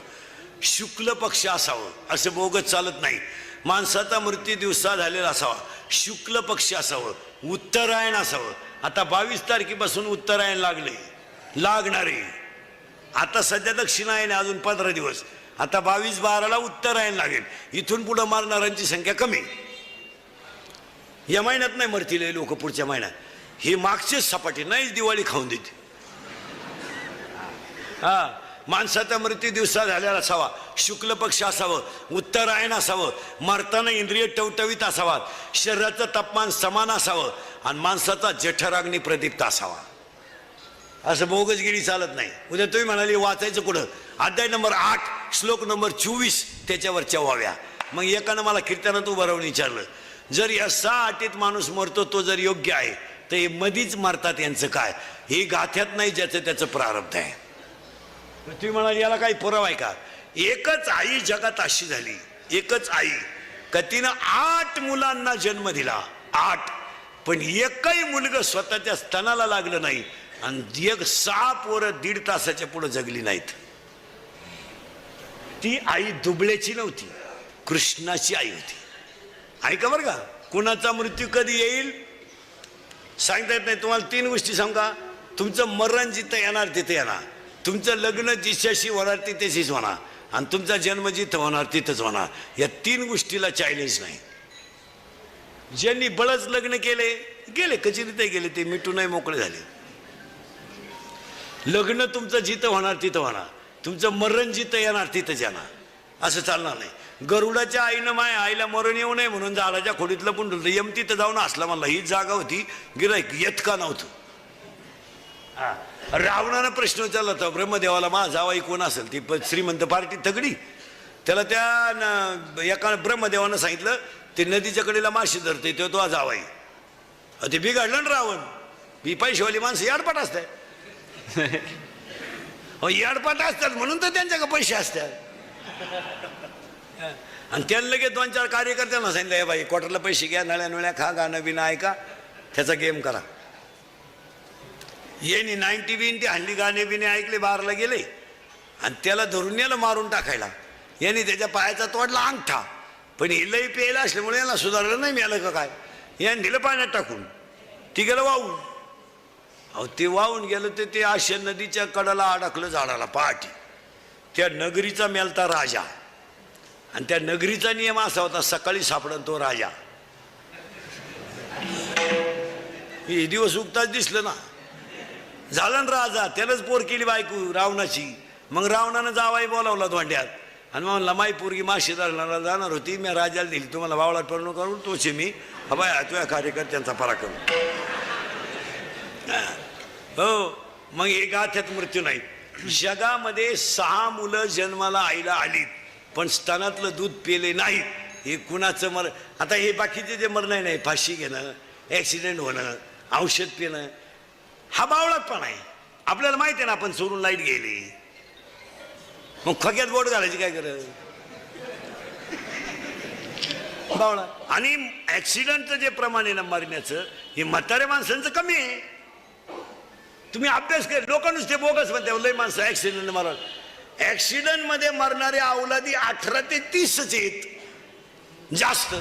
शुक्ल पक्ष असावं, असं बोगत चालत नाही. माणसाचा मृत्यू दिवसा झालेला असावा, शुक्ल पक्ष असावं, उत्तरायण असावं. आता 22 तारखेपासून उत्तरायण लागले, लागणारे. आता सध्या दक्षिणायन अजून 15 दिवस. आता 22/12ला उत्तरायण लागेल. इथून पुढे मरणाऱ्यांची संख्या कमी. या महिन्यात नाही मरतील लोक, पुढच्या महिन्यात. ही मागचीच सपाटी नाहीच दिवाळी खाऊन देते. हा, माणसाचा मृत्यू दिवसा झालेला असावा, शुक्ल पक्ष असावं, उत्तरायण असावं, मरताना इंद्रिय टवटवीत असावा, शरीराचं तापमान समान असावं आणि माणसाचा जठराग्नी प्रदीप्त असावा. असं बोगसगिरी चालत नाही. उद्या तुम्ही म्हणाले वाचायचं कुठं? अध्याय नंबर 8 श्लोक नंबर 24 त्याच्यावरच्या व्हाव्या. मग एकानं मला कीर्तनात उभं राहून विचारलं, जर या 6 अटीत माणूस मरतो तो जर योग्य आहे तर हे मधीच मरतात यांचं काय? हे गाथ्यात नाही, ज्याचं त्याचं प्रारब्ध आहे. तुम्ही म्हणाल याला काही पुरावा आहे का? एकच आई जगात अशी झाली, एकच आई का तिनं 8 मुलांना जन्म दिला, 8, पण एकही मुलगा स्वतःच्या स्तनाला लागलं नाही आणि 6 पोरं 1.5 तासाच्या पुढे जगली नाहीत. ती आई दुबळ्याची नव्हती, कृष्णाची आई होती. ऐका बरं का, कुणाचा मृत्यू कधी येईल सांगता येत नाही. तुम्हाला 3 गोष्टी सांगा. तुमचं मरण जिथं येणार तिथे येणार, तुमचं लग्न जिच्याशी होणार तिथेशीच होणार आणि तुमचा जन्म जिथं होणार तिथंच होणार. या 3 गोष्टीला चॅलेंज नाही. ज्यांनी बळच लग्न केले गेले, कचेरीत गेले, ते मिटून नाही मोकळे झाले. लग्न तुमचं जिथं होणार तिथं होणार, तुमचं मरण जिथं येणार तिथंच येणार. असं चालणार नाही. गरुडाच्या आईनं माय आईला मरण येऊ नये म्हणून झाडाच्या खोडीतलं पण ठेवलं. यम तिथं जाऊन असला म्हणला, हीच जागा होती, गिराईक येत का नव्हतं. रावणानं प्रश्न विचारला होता ब्रह्मदेवाला, माझा जावाई कोण असेल? ती श्रीमंत पार्टी तगडी. त्याला त्या एका ब्रह्मदेवानं सांगितलं, ते नदीच्या कडेला माशी धरते तो तो जावाई. ते बिघडलं ना रावण. ही पैशावाली माणसं याडपाट असतात. याडपाट असतात म्हणून तर त्यांच्याकडे पैसे असतात. आणि त्यांना लगेच 2-4 कार्यकर्त्यांना सांगितलं, हे बाई क्वार्टरला पैसे घ्या, नळ्या नळ्या खा, गाणं बिणं ऐका, त्याचा गेम करा. येणी 90 बिन हल्ली गाणे बिणे ऐकले, बारला गेले आणि त्याला धरून नेलं मारून टाकायला. यांनी त्याच्या पायाचा तोडला अंगठा, पण हे लई प्यायला असल्यामुळे याला सुधारलं नाही मिळालं का काय. याने दिलं पाण्यात टाकून, ती गेलं वाहून. अहो ते वाहून गेलं तर ते आशा नदीच्या कडाला अडकलं झाडाला पहाटी. त्या नगरीचा मेलता राजा आणि त्या नगरीचा नियम असा होता, सकाळी सापडन तो राजा. हे दिवस उगताच दिसलं ना, झालं ना राजा. त्यालाच पोर केली बायको रावणाची. मग रावणानं जावाई बोलावला धोंड्यात आणि म्हणला, माई पोरगी माशी धरणारा जाणार होती, मी राजाला दिली, तुम्हाला वावळात पडणं करून तोचे मी हबाय तुझ्या कार्यकर्त्यांचा पराक्रम. हो, मग हे गाथ्यात मृत्यू नाही. जगामध्ये 6 मुलं जन्माला आईला आलीत पण स्तनातलं दूध पेले नाही. हे कुणाचं मर? आता हे बाकीचे जे मरण नाही, फाशी घेणं, ॲक्सिडेंट होणं, औषध पिणं, हा बावळातपण आहे. आपल्याला माहिती आहे ना, आपण चोरून लाईट गेली, मग खग्यात बोट घालायची काय गरज? बावळा. आणि ॲक्सिडेंटचं जे प्रमाण आहे ना मरण्याचं, हे म्हाताऱ्या माणसांचं कमी आहे. तुम्ही अभ्यास कर. लोक नुसते बोगस म्हणते लय माणसं ॲक्सिडेंट मरण. ॲक्सिडेंट मध्ये मरणारे अवलादी 18 ते 30 आहेत जास्त.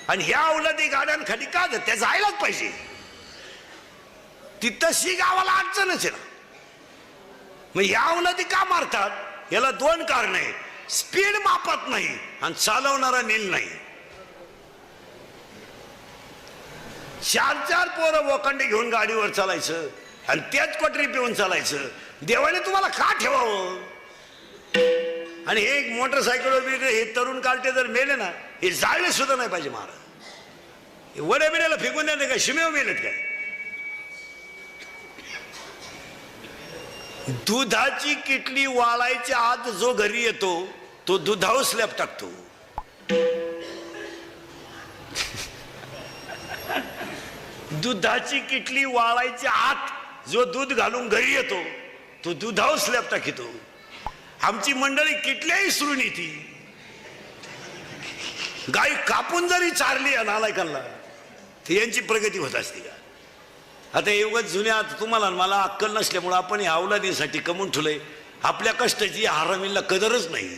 आणि ह्या अवलादी गाड्यांखाली का त्या जायलाच पाहिजे. ती तशी गावाला अडचणच आहे ना. मग ह्या अवलादी का मारतात? याला 2 कारण आहे. स्पीड मापत नाही आणि चालवणारा नील नाही. 4-4 पोरं वोकांडे घेऊन गाडीवर चालायचं आणि त्याच क्वाटरी पिऊन चालायचं. देवाने तुम्हाला का ठेवावं? आणि हे मोटरसायकल हे तरुण कार्टे जर मेले ना, हे जाळले सुद्धा नाही पाहिजे महाराज. वड्या बिड्याला फेकून द्या काय, शिमेव मेलेत काय? दुधाची किटली वाळायच्या आत जो घरी येतो तो दुधावर स्लॅब टाकतो. दुधाची किटली वाळायच्या आत जो दूध घालून घरी येतो तो दुधावर स्लॅब टाकीतो. आमची मंडळी किटल्याही सुरून येते. गाय कापून जरी चारली नालायकांना तर यांची प्रगती होत असते का? आता एवढंच जुन्या तुम्हाला मला अक्कल नसल्यामुळे आपण या अवलादीसाठी कमवून ठेवलंय. आपल्या कष्टाची हरामीला कदरच नाही.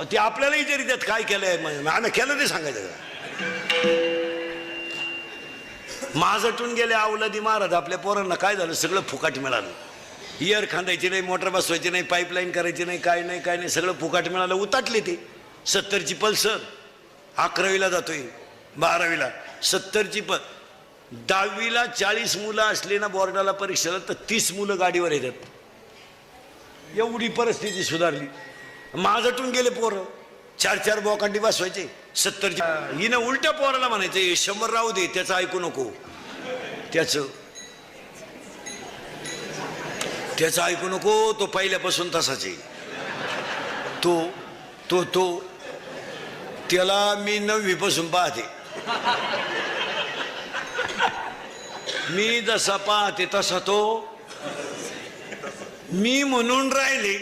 ते आपल्यालाही तरी त्यात काय केलंय, आम्ही केलं ते सांगायचं का? माझटून गेले अवलादी महाराज. आपल्या पोरांना काय झालं, सगळं फुकाट मिळालं. इयर खांदायची नाही, मोटर बसवायची नाही, पाईपलाईन करायची नाही, काय नाही, सगळं फुकाट मिळालं. उताटले ते. 70ची पल्सर, 11वीला जातोय, 12वीला 70ची 10वीला 40 मुलं असले ना बोर्डाला परीक्षेला, तर 30 मुलं गाडीवर येतात. एवढी परिस्थिती सुधारली. माझटून गेले पोरं, 4 बोकांडी बसवायचे. 70ची हिनं उलट्या पोराला म्हणायचं 100 राहू दे, त्याचं ऐकू नको, त्याचं ऐकू नको, तो पहिल्यापासून तसाच आहे. तो त्याला मी 9वी पासून पाहते. मी जसा पाहते तसा तो. मी म्हणून राहिले,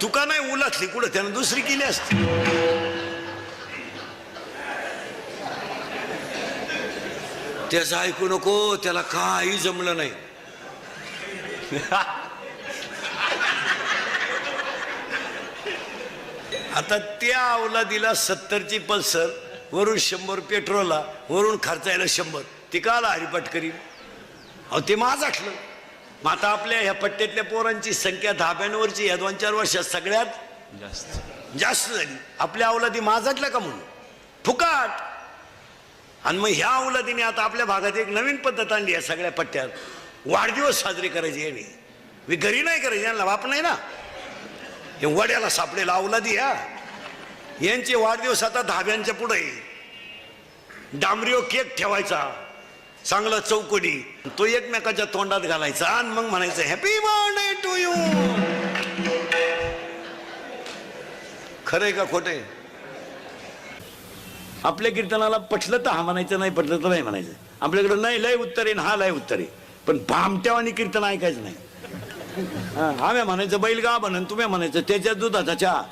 तुका नाही उलातली कुठं, त्यानं दुसरी केली असती. त्याचं ऐकू नको, त्याला काही जमलं नाही. आता त्या अवलादीला 70ची पल्सर, वरून 100 पेट्रोलला, वरून खर्चायला 100, ती काला हरिपाठ करीन. अहो ते माझाटलं. मग आता आपल्या ह्या पट्ट्यातल्या पोरांची संख्या धाब्यांवरची या 2-4 वर्षात सगळ्यात जास्त झाली. आपल्या अवलादी माझाटल्या का म्हणून फुकाट. आणि मग ह्या अवलादीने आता आपल्या भागात एक नवीन पद्धत आणली आहे. सगळ्या पट्ट्यात वाढदिवस साजरे करायचे. याने मी घरी नाही करायचे, यांना बाप नाही ना, हे वड्याला सापडेला अवलादी. यांचे वाढदिवस आता धाब्यांच्या पुढे डांबरीवर केक ठेवायचा, चांगला चौकडी, तो एकमेकाच्या तोंडात घालायचा आणि मग म्हणायचं हॅपी बर्थडे टू यू. खरंय का खोटंय? आपल्या कीर्तनाला पटलं तर हा म्हणायचं, नाही पटलं तर नाही म्हणायचं. आपल्याकडे नाही लय उत्तर आहे, हा लय उत्तर आहे, पण भामट्यावानी कीर्तन ऐकायचं नाही. आम्ही म्हणायचं बैल गा बनन, तुम्ही म्हणायचं त्याच्या दुधाचा चहा.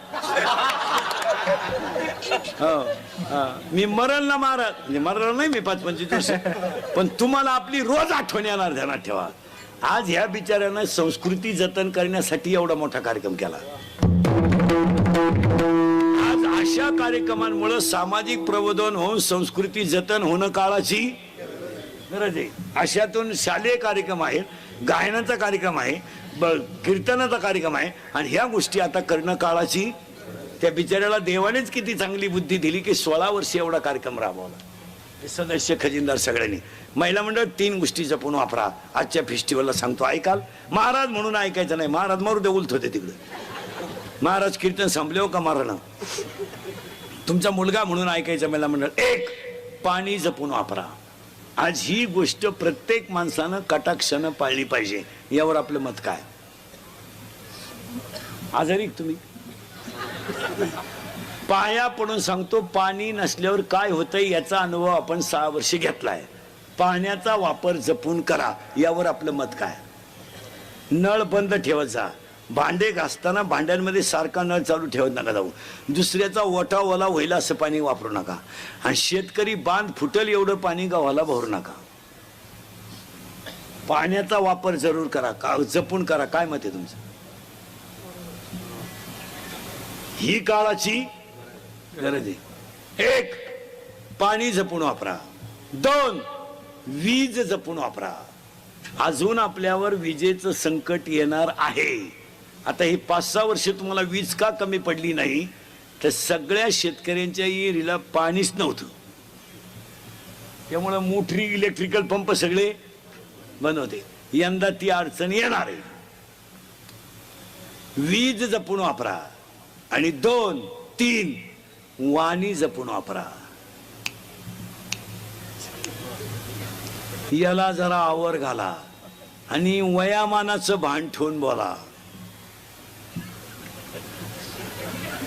मी मरल ना महाराज, म्हणजे मरल नाही मी 5-25 वर्ष, पण तुम्हाला आपली रोज आठवण येणार, ध्यानात ठेवा. आज ह्या बिचाऱ्यानं संस्कृती जतन करण्यासाठी एवढा मोठा कार्यक्रम केला. आज अशा कार्यक्रमांमुळे सामाजिक प्रबोधन होऊन संस्कृती जतन होणं काळाची गरज आहे. अशातून शालेय कार्यक्रम आहे, गायनाचा कार्यक्रम आहे, कीर्तनाचा कार्यक्रम आहे, आणि ह्या गोष्टी आता करणं काळाची. त्या बिचाऱ्याला देवानेच किती चांगली बुद्धी दिली की 16 वर्ष एवढा कार्यक्रम राबवला. सदस्य खजिनदार सगळ्यांनी. महिला मंडळ 3 गोष्टी जपून वापरा. आजच्या फेस्टिवलला सांगतो, ऐकाल. महाराज म्हणून ऐकायचं नाही, महाराज मारू दे उलत होते तिकडे. महाराज कीर्तन संपले का मारणं. तुमचा मुलगा म्हणून ऐकायचं महिला मंडळ. 1, पाणी जपून वापरा. आज ही गोष्ट प्रत्येक माणसानं कटाक्षानं पाळली पाहिजे. यावर आपलं मत काय? आजारी तुम्ही? पाया पडून सांगतो, पाणी नसल्यावर काय होतंय याचा अनुभव आपण 6 वर्ष घेतलाय. पाण्याचा वापर जपून करा. यावर आपलं मत काय? नळ बंद ठेवायचा. भांडे घासताना भांड्यांमध्ये सारखा नळ चालू ठेवत नका जाऊ. दुसऱ्याचा ओटा ओला होईल असं पाणी वापरू नका. आणि शेतकरी बांध फुटल एवढं पाणी गावाला भरू नका. पाण्याचा वापर जरूर करा, जपून करा. काय मत आहे तुमचं? ही काळाची गरज आहे. 1, पाणी जपून वापरा. 2, वीज जपून वापरा. अजून आपल्यावर विजेचं संकट येणार आहे. आता ही 5-6 वर्ष तुम्हाला वीज का कमी पडली नाही, तर सगळ्या शेतकऱ्यांच्या विहिरीला पाणीच नव्हतं. त्यामुळे मोटरी, इलेक्ट्रिकल पंप सगळे बंद होते. यंदा ती अडचण येणार आहे. वीज जपून वापरा. आणि 2, 3, वाणी जपून वापरा. याला जरा आवर घाला आणि वयामानाचं भान ठेवून बोला.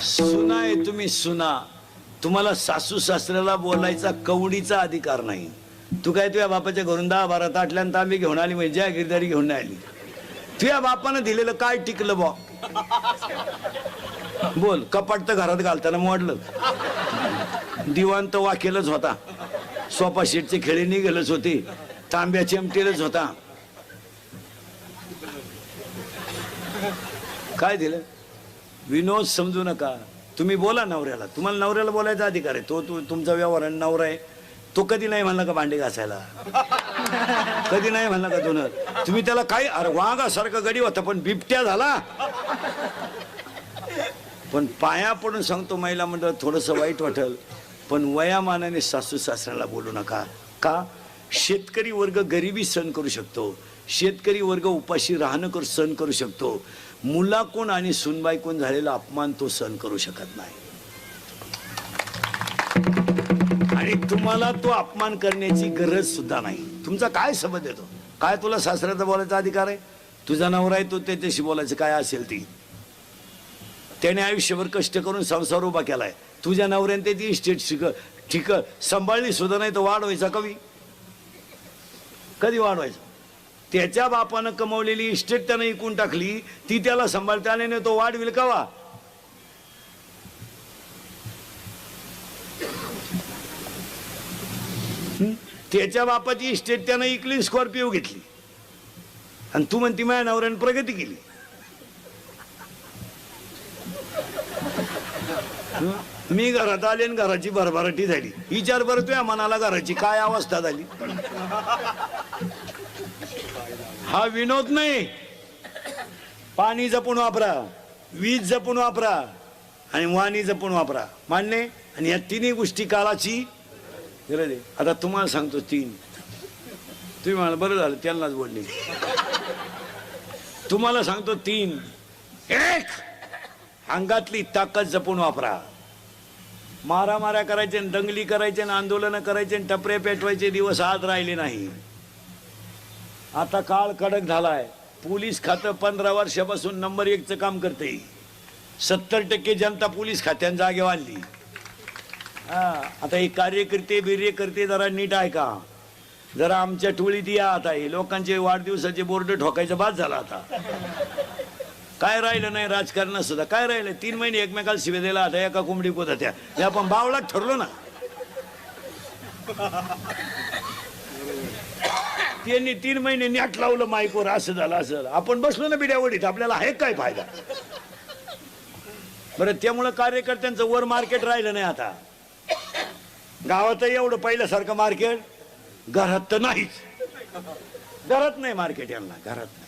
सुना आहे तुम्ही, सुना. तुम्हाला सासू सासऱ्याला बोलायचा कवडीचा अधिकार नाही. तू काय तुझ्या बापाच्या घरून 10-12 ताटल्यान तांबे घेऊन आली, म्हणजे जागीरदारी घेऊन नाही आली. तुझ्या बापानं दिलेलं काय टिकलं बा? बोल. कपाट तर घरात घालताना मोडलं. दिवाण तर वाकेलच होता. सोफा सेटचे खेळे निघेलच होते. तांब्या चिमटेलच होता. काय दिलं? विनोद समजू नका. तुम्ही बोला नवऱ्याला. तुम्हाला नवऱ्याला बोलायचा अधिकार आहे. तो तुमचा व्यवहार नवरा आहे. तो कधी नाही म्हणला का भांडे घासायला. कधी नाही म्हणला का दोन तुम्ही त्याला काय अरे वाघासारखा गडी होता पण बिबट्या झाला. पण पाया पडून सांगतो महिला मंडळ थोडंसं वाईट वाटेल पण वयामानाने सासू सासऱ्याला बोलू नका. का शेतकरी वर्ग गरिबी सहन करू शकतो, शेतकरी वर्ग उपाशी राहणं सहन करू शकतो, मुलाकोण आणि सुनबाईकोण झालेला अपमान तो सहन करू शकत नाही. आणि तुम्हाला तो अपमान करण्याची गरज सुद्धा नाही. तुमचा काय संबंध येतो? काय तुला सासऱ्याचा बोलायचा अधिकार आहे? तुझा नवरा आहे तो त्याच्याशी बोलायचं काय असेल ती. त्याने आयुष्यभर कष्ट करून संसार उभा केलाय. तुझ्या नवऱ्याने त्याची इस्टेट ठीक सांभाळली सुद्धा नाही तर वाढवायचा कधी वाढवायचा? त्याच्या बापानं कमवलेली इस्टेट त्यानं इकून टाकली ती त्याला सांभाळता आली नाही तो वाढविल कवा? त्याच्या बापाची इस्टेट त्यानं इकली स्कॉर्पिओ घेतली आणि तू म्हणती माझ्या नवऱ्याने प्रगती केली. मी घरात आले आणि घराची भरभराटी झाली. विचार बरं तुझ्या मनाला घराची काय अवस्था झाली. हा विनोद नाही. पाणी जपून वापरा, वीज जपून वापरा आणि वाणी जपून वापरा. मान्य? आणि या तिन्ही गोष्टी काळाची गरज आहे. आता तुम्हाला सांगतो तीन. तुम्ही मला बरं झालं त्यांनाच बोलले. तुम्हाला सांगतो तीन. एक, अंगातली ताकद जपून वापरा. मारामाऱ्या करायचे, दंगली करायचे, आंदोलन करायचे, टपरे पेटवायचे दिवस आज राहिले नाही. आता काळ कडक झालाय. पोलीस खातं 15 वर्षापासून नंबर 1चं काम करते. 70% जनता पोलीस खात्यान जागे वाढली. आता हे कार्यकर्ते बिर्यकर्ते जरा नीट आहे का? जरा आमच्या टोळीत या. आता हे लोकांचे वाढदिवसाचे बोर्ड ठोकायचं बाद झाला. आता काय राहिलं नाही राजकारणात सुद्धा. काय राहिलं? 3 महिने एकमेकाला शिवे दिला. आता एका कोंबडी पोत त्या हे आपण बावळात ठरलो ना. त्यांनी 3 महिने नॅट लावलं माईकवर. असं झालं असं. आपण बसलो ना बिड्यावडीत. आपल्याला आहे काय फायदा? बरं त्यामुळं कार्यकर्त्यांचं वर मार्केट राहिलं नाही. आता गावातही एवढं पहिल्यासारखं मार्केट घरात तर नाहीच. घरात नाही मार्केट यांना. घरात नाही.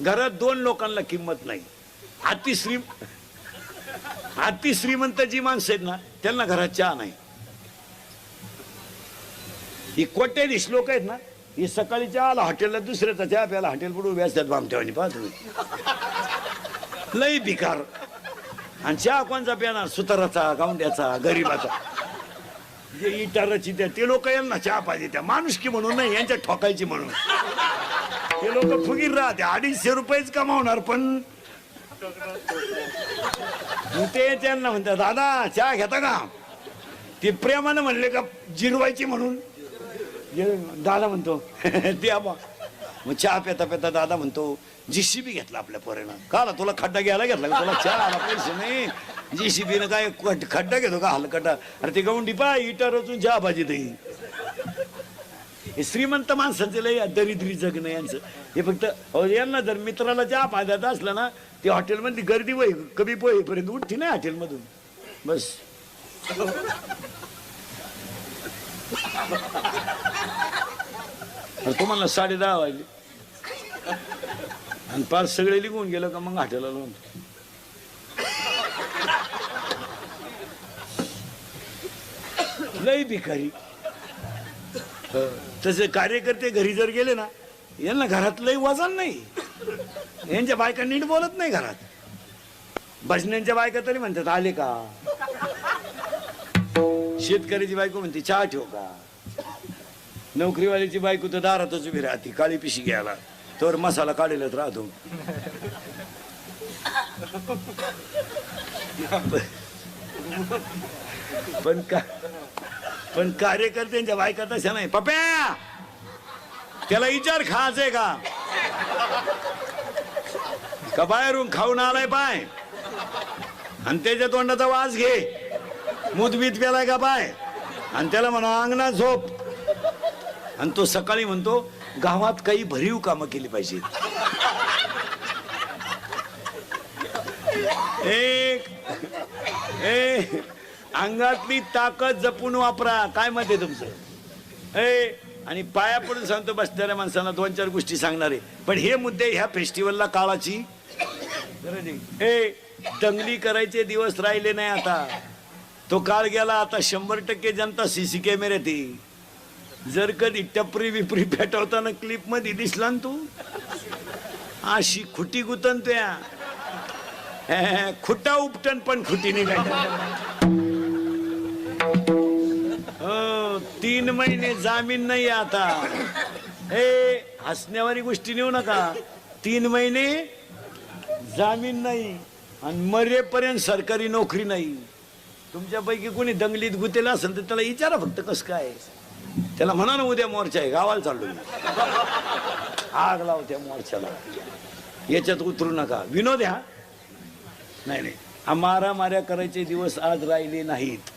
घरात 2 लोकांना किंमत नाही. अति श्रीमंत जी माणसं आहेत ना त्यांना घरात चहा नाही. ही कोट्याधीश लोक आहेत ना ही सकाळी चहा आला हॉटेलला दुसऱ्याचा चहा प्याला हॉटेल पुढे उभे असतात बामठेवानी. पाहा तुम्ही लई भिकार. आणि चहा कोणचा प्याणार? सुताराचा, गावंड्याचा, गरीबाचा. जे इटाराची त्या ते लोक यांना चहा पाहिजे. त्या माणुसकी म्हणून नाही यांच्या ठोकायची म्हणून. ते लोक फुगीर राहते. 250 रुपयेच कमावणार पण ते त्यांना म्हणतात दादा चहा घेता का? ते प्रेमानं म्हणले का जिरवायची म्हणून दादा म्हणतो द्या बा. मग चहा पेता पेता दादा म्हणतो JCB घेतला आपल्या पोरेनं. का तुला खड्डा घ्यायला घेतला का? तुला चहा आला पैसे नाही. JCB काय खड्डा घेतो का हलकटा? अरे ते गवंडी पा इटा रचून चहा भाजी देई. हे श्रीमंत माणसांचं लय दरिद्री जगणं यांचं. हे फक्त यांना जर मित्राला चहा पाजायचा असला ना ते हॉटेलमध्ये गर्दी वय कमी पोहेपर्यंत उठती नाही हॉटेलमधून. बस तुम्हाला 10:30 वाजले आणि पाच सगळे निघून गेलं का मग हॉटेलला लावून. लय भिकारी. तसे कार्यकर्ते घरी जर गेले ना यांना घरात लय वजन नाही. यांच्या बायका नीट बोलत नाही घरात. भजन्यांच्या बायका तरी म्हणतात आले का? शेतकऱ्याची बायको म्हणते चहा ठेव का? नोकरीवाल्याची बायको तर दारातच उभी राहते काळी पिशी घ्यायला. तर मसाला काढलेलाच राहतो. पण कार्यकर्त्यांच्या बायका तशा नाही. पप्या त्याला विचार खायचंय का बाहेरून खाऊन आलाय पाय आणि त्याच्या तोंडाचा वास घे. मुदबीत प्यालाय का पाय आणि त्याला म्हणा अंगणात झोप. आणि तो सकाळी म्हणतो गावात काही भरीव कामं केली पाहिजे. अंगातली ताकद जपून वापरा. काय मत आहे तुमचं? आणि पाया पडून सांगतो बसणाऱ्या माणसांना 2-4 गोष्टी सांगणार आहे. पण हे मुद्दे ह्या फेस्टिवलला काळाची गरज आहे. हे दंगली करायचे दिवस राहिले नाही आता. तो काळ गेला. आता 100% जनता सीसी कॅमेऱ्यात आहे. जर कधी टपरी विपरी पेटवताना क्लिप मध्ये दिसला ना तू, अशी खुटी गुतन त्या खुटा उपटन पण खुटी निघायची. 3 महिने जामीन नाही आता. हे हसण्यावारी गोष्टी नेऊ नका. 3 महिने जामीन नाही आणि मरेपर्यंत सरकारी नोकरी नाही. तुमच्यापैकी कोणी दंगलीत गुतेला असेल तर त्याला विचारा फक्त कसं काय. त्याला म्हणा ना उद्या मोर्चा आहे, गावाला चाललो मी, आग लाव त्या मोर्चाला, याच्यात उतरू नका. विनोद ह्या नाही. माऱ्या करायचे दिवस आज राहिले नाहीत.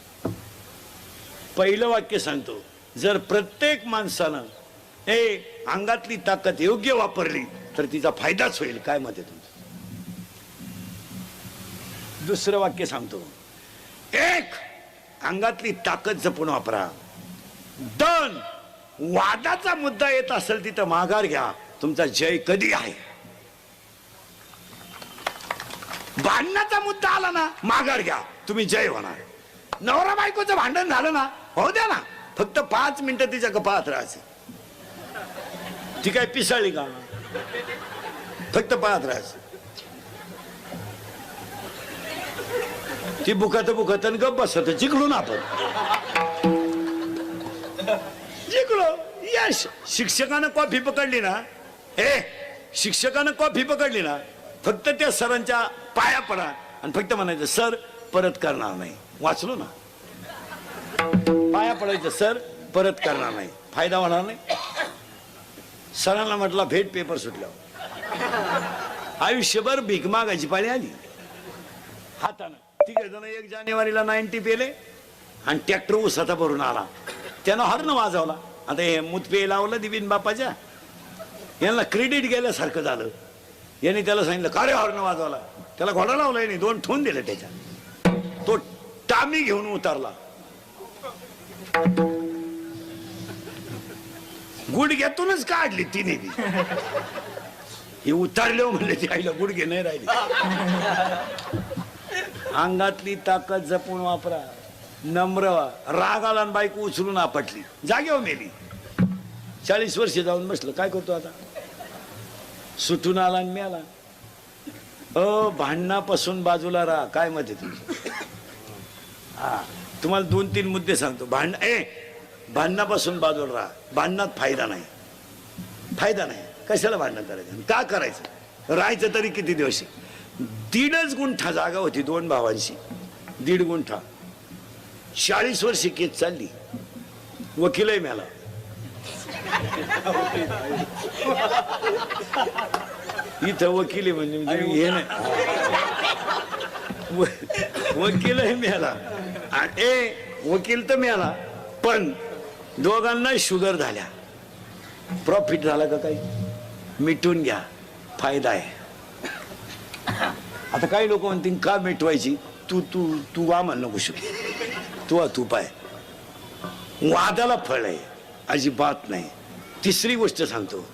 पहिलं वाक्य सांगतो, जर प्रत्येक माणसानं अंगातली ताकद योग्य वापरली तर तिचा फायदाच होईल. काय मत आहे तुमचं? दुसरं वाक्य सांगतो, 1 अंगातली ताकद जपून वापरा. 2 वादाचा मुद्दा येत असेल तिथं माघार घ्या. तुमचा जय कधी आहे. भांडणाचा मुद्दा आला ना, माघार घ्या, तुम्ही जय होणार. नवरा बायकोचं भांडण झालं ना, होऊ द्या ना, फक्त 5 मिनिटं तिच्या कपाळात राहायचं. ती काय पिसाळी का? फक्त पाहत राहायचं. ती बुखात आणि गप बसत. जिंकलो ना आपण, जिंकलो. यश. शिक्षकानं कॉफी पकडली ना, शिक्षकानं कॉफी पकडली ना, फक्त त्या सरांच्या पाया पडा आणि फक्त म्हणायचं सर परत करणार नाही. वाचलो ना, पाया पडायचं सर परत करणार नाही, फायदा होणार नाही. सरांना म्हटला भेट पेपर सुटल्यावर आयुष्यभर भीक मागायची पाळी आली हातानं. 3 जण 1 जानेवारीला 90 पेले आणि ट्रॅक्टर उसाचा भरून आला. त्यानं हॉर्न वाजवला. आता हे मुतपे लावलं दिवीन बापाच्या, यांना क्रेडिट गेल्यासारखं झालं. यांनी त्याला सांगितलं का रे हॉर्न वाजवला. त्याला घोडा लावला, यांनी 2 ठोन दिले त्याच्या. तो टामी घेऊन उतरला. गुडघ्यातूनच काढली तिने बी. हे उतारले म्हणले ती आईला गुडघे नाही राहिले. अंगातली ताकद जपून वापरा. नम्र व्हा. राग आला आणि बायको उचलून आपटली, जागेवर मेली. 40 वर्ष जाऊन बसलं. काय करतो आता? सुटून आला आणि मेला. भांडणापासून बाजूला राहा. काय मत आहे तुमचं? तुम्हाला 2-3 मुद्दे सांगतो. भांडणापासून बाजूला राहा. भांडणात फायदा नाही. फायदा नाही. कशाला भांडण करायचं? का करायचं? राहायचं तरी किती दिवस? 1.5 गुंठा जागा होती 2 भावांची. 1.5 गुंठा. 40 वर्षी केस चालली. वकीलही मेला. इथं वकील म्हणजे हे नाही. वकीलही मिळाला. वकील तर मिळाला, पण दोघांना शुगर झाल्या. प्रॉफिट झाला का काही? मिटून घ्या, फायदा आहे. आता काही लोक म्हणतील का मिटवायची? तू तू तू आम्हाला नको शिकू. तू पाय. वादाला फळ आहे, अजिबात नाही. 3री गोष्ट सांगतो,